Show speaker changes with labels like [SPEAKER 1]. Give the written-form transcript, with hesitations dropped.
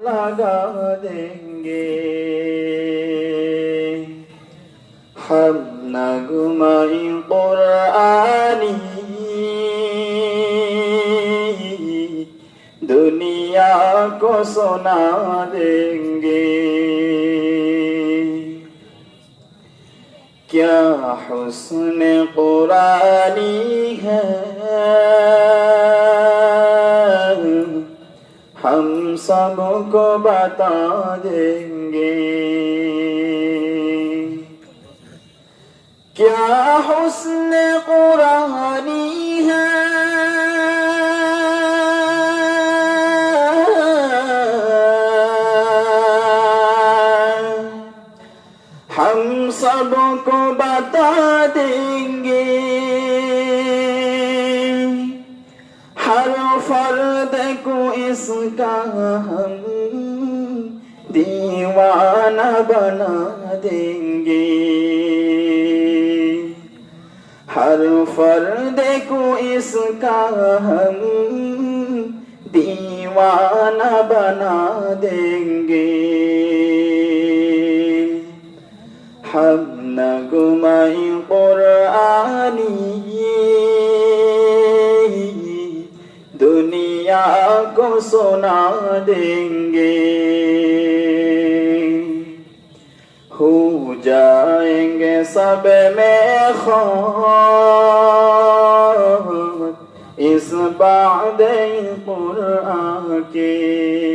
[SPEAKER 1] लगा देंगे। हम नगमाई कुरानी दुनिया को सुना देंगे। क्या हुस्न कुरानी है, हम सबको बता देंगे। क्या हुस्न कुरानी है, हम सबको बता देंगे। हर फर्द को इसका हम दीवाना बना देंगे। हर फर्द को इसका हम दीवाना बना देंगे। हम नगमाई कुरानी दुनिया को सुना देंगे। हो जाएंगे सब में खाक इस बादे कुरान के।